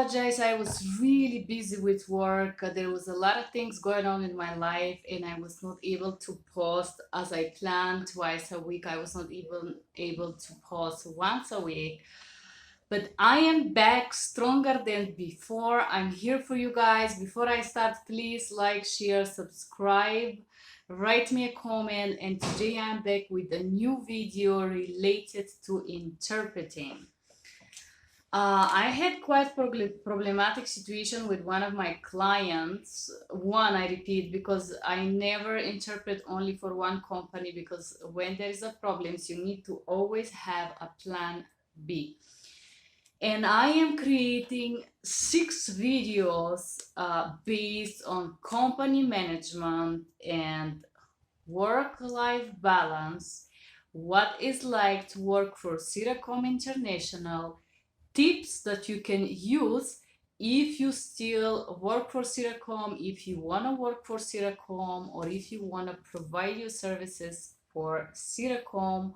apologize. I was really busy with work. There was a lot of things going on in my life, and I was not able to post as I planned twice a week. I was not even able to post once a week. But I am back stronger than before. I'm here for you guys. Before I start, please like, share, subscribe, write me a comment. And today I'm back with a new video related to interpreting. I had quite problematic situation with one of my clients. One, I repeat, because I never interpret only for one company, because when there is a problem, you need to always have a plan B. And I am creating 6 videos based on company management and work-life balance, what it's like to work for Cyracom International, tips that you can use if you still work for Cyracom, if you want to work for Cyracom, or if you want to provide your services for Cyracom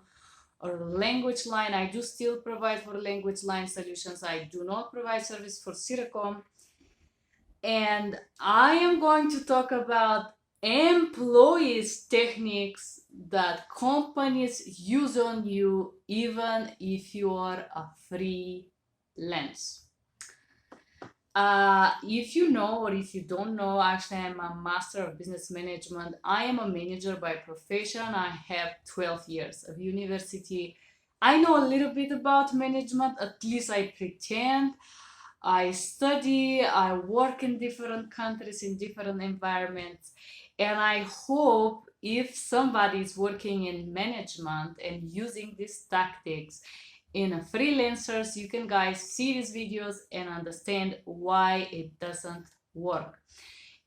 or language line. I do still provide for language line solutions. I do not provide service for Cyracom. And I am going to talk about employees techniques that companies use on you even if you are a freelance. If you know or if you don't know, actually I'm a master of business management. I am a manager by profession. I have 12 years of university. I know a little bit about management, at least I pretend. I study, I work in different countries, in different environments, and I hope if somebody is working in management and using these tactics in a freelancers, you can guys see these videos and understand why it doesn't work.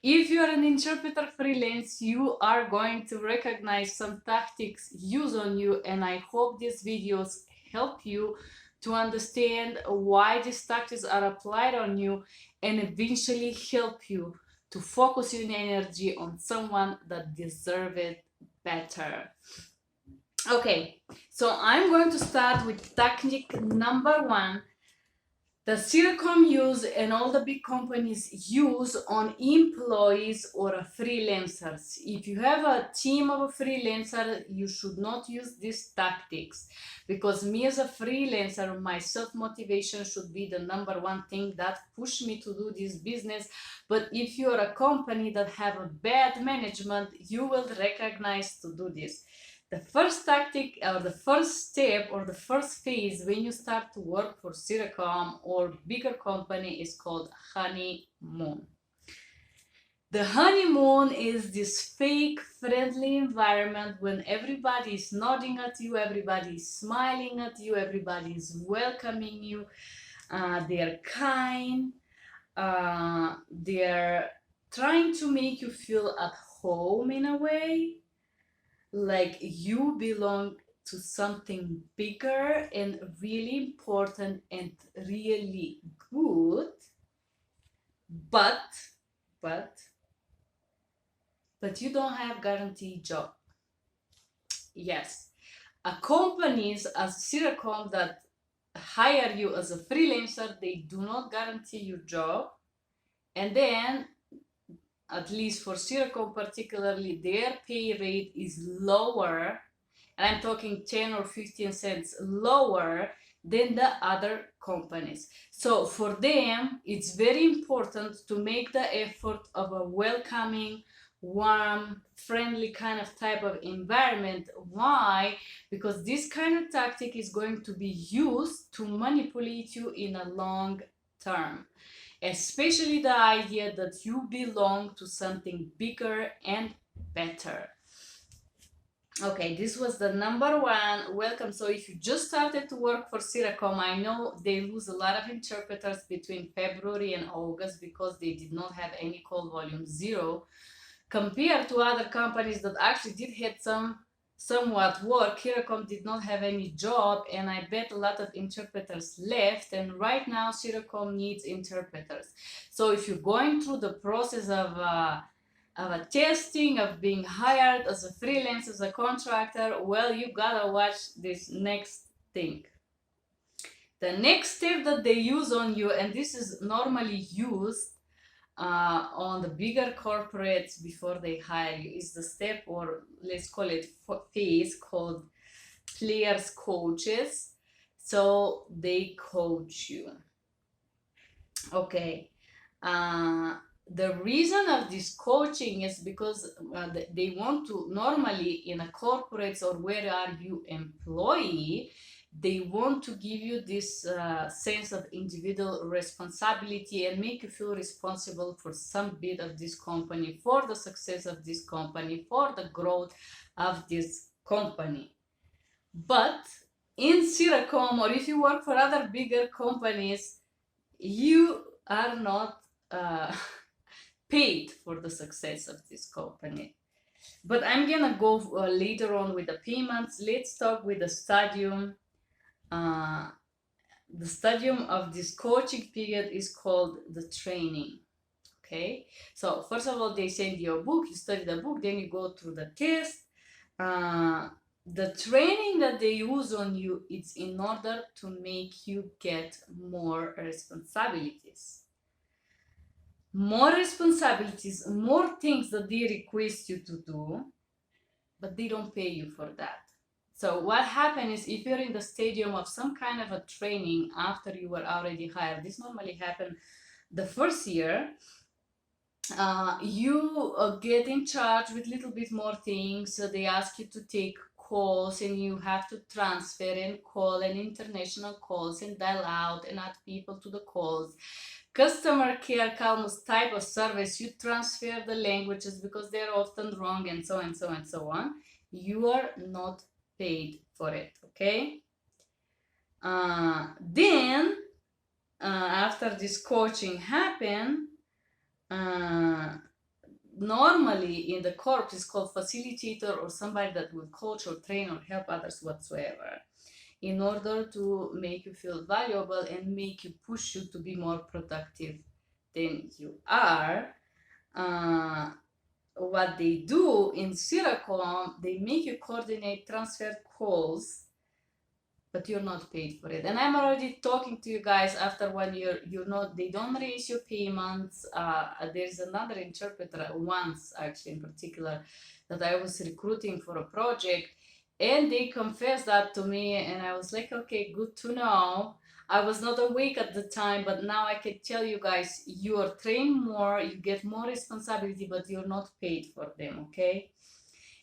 If you're an interpreter freelance, you are going to recognize some tactics used on you, and I hope these videos help you to understand why these tactics are applied on you and eventually help you to focus your energy on someone that deserves it better. Okay, so I'm going to start with technique number 1 that Cyracom use and all the big companies use on employees or freelancers. If you have a team of a freelancer, you should not use these tactics, because me as a freelancer, my self-motivation should be the number 1 thing that push me to do this business. But if you're a company that have a bad management, you will recognize to do this. The first tactic or the first step or the first phase when you start to work for Cyracom or bigger company is called honeymoon. The honeymoon is this fake friendly environment when everybody is nodding at you, everybody is smiling at you, everybody is welcoming you, they're kind, they're trying to make you feel at home in a way, like you belong to something bigger and really important and really good, but you don't have guaranteed job. Yes, companies as Cyracom that hire you as a freelancer, they do not guarantee your job, and then at least for Cyracom particularly, their pay rate is lower, and I'm talking 10 or 15 cents lower than the other companies. So for them, it's very important to make the effort of a welcoming, warm, friendly kind of type of environment. Why? Because this kind of tactic is going to be used to manipulate you in a long term. Especially the idea that you belong to something bigger and better. Okay, this was the number 1. Welcome. So if you just started to work for Cyracom, I know they lose a lot of interpreters between February and August because they did not have any call volume, 0, compared to other companies that actually did have somewhat work. Cyracom did not have any job, and I bet a lot of interpreters left, and right now Cyracom needs interpreters. So if you're going through the process of a testing, of being hired as a freelance, as a contractor, well, you gotta watch this next thing. The next step that they use on you, and this is normally used on the bigger corporates before they hire you, is the step, or let's call it phase, called players coaches. So they coach you. Okay. The reason of this coaching is because they want to, normally in a corporate or where are you employee, they want to give you this sense of individual responsibility and make you feel responsible for some bit of this company, for the success of this company, for the growth of this company. But in Cyracom, or if you work for other bigger companies, you are not paid for the success of this company. But I'm gonna go later on with the payments. Let's talk with the stadium. The stadium of this coaching period is called the training. Okay, so first of all, they send you a book, you study the book, then you go through the test. The training that they use on you, it's in order to make you get more responsibilities. More responsibilities, more things that they request you to do, but they don't pay you for that. So what happens is, if you're in the stadium of some kind of a training after you were already hired, this normally happens the first year, you get in charge with a little bit more things. So they ask you to take calls, and you have to transfer and call and international calls and dial out and add people to the calls. Customer care, almost type of service, you transfer the languages because they're often wrong, and so on and so on and so on. You are not paid for it, okay? Then after this coaching happen, normally in the corps is called facilitator, or somebody that will coach or train or help others whatsoever, in order to make you feel valuable and make you, push you to be more productive than you are. What they do in Cyracom, they make you coordinate transfer calls, but you're not paid for it. And I'm already talking to you guys after 1 year, they don't raise your payments. There's another interpreter, once actually in particular, that I was recruiting for a project, and they confessed that to me, and I was like, okay, good to know. I was not awake at the time, but now I can tell you guys, you are trained more, you get more responsibility, but you're not paid for them, okay?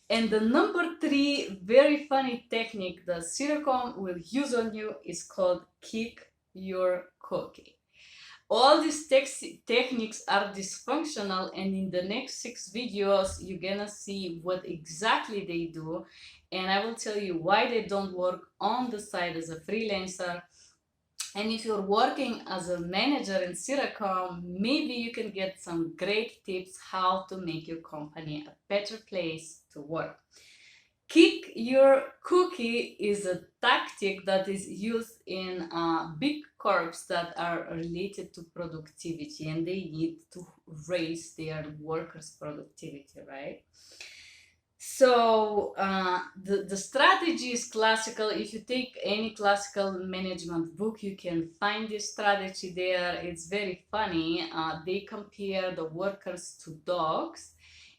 And the number 3 very funny technique that Cyracom will use on you is called kick your cookie. All these techniques are dysfunctional, and in the next 6 videos you're gonna see what exactly they do, and I will tell you why they don't work on the side as a freelancer. And if you're working as a manager in Cyracom, maybe you can get some great tips how to make your company a better place to work. Kick your cookie is a tactic that is used in big corps that are related to productivity, and they need to raise their workers' productivity, right? So the strategy is classical. If you take any classical management book, you can find this strategy there. It's very funny. They compare the workers to dogs,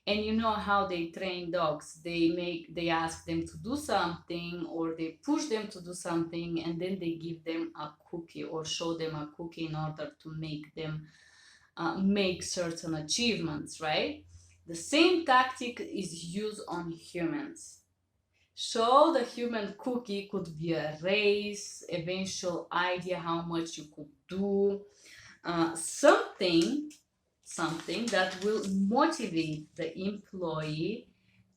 and you know how they train dogs. They ask them to do something, or they push them to do something, and then they give them a cookie or show them a cookie in order to make them make certain achievements, right? The same tactic is used on humans. So the human cookie could be a raise, eventual idea how much you could do, something that will motivate the employee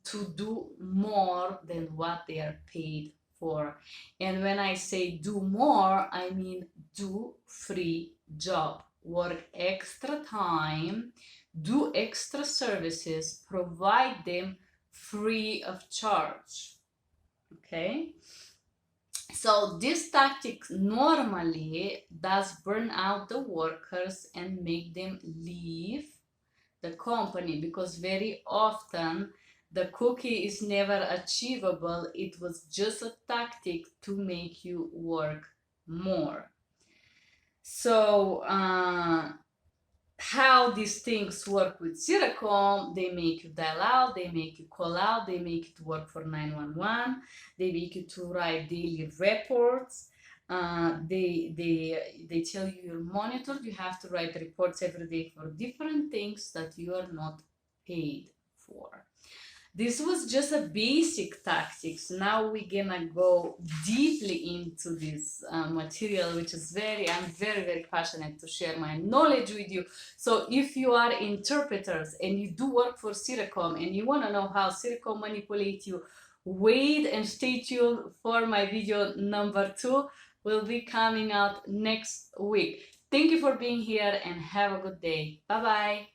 to do more than what they are paid for. And when I say do more, I mean do free job, work extra time, do extra services, provide them free of charge. Okay? So this tactic normally does burn out the workers and make them leave the company, because very often the cookie is never achievable. It was just a tactic to make you work more. So how these things work with Cyracom, they make you dial out, they make you call out, they make you to work for 911, they make you to write daily reports. They tell you you're monitored, you have to write reports every day for different things that you are not paid for. This was just a basic tactics. Now we're gonna go deeply into this material, which is I'm very passionate to share my knowledge with you. So if you are interpreters and you do work for Cyracom and you wanna know how Cyracom manipulate you, wait and stay tuned for my video number 2. Will be coming out next week. Thank you for being here and have a good day. Bye bye.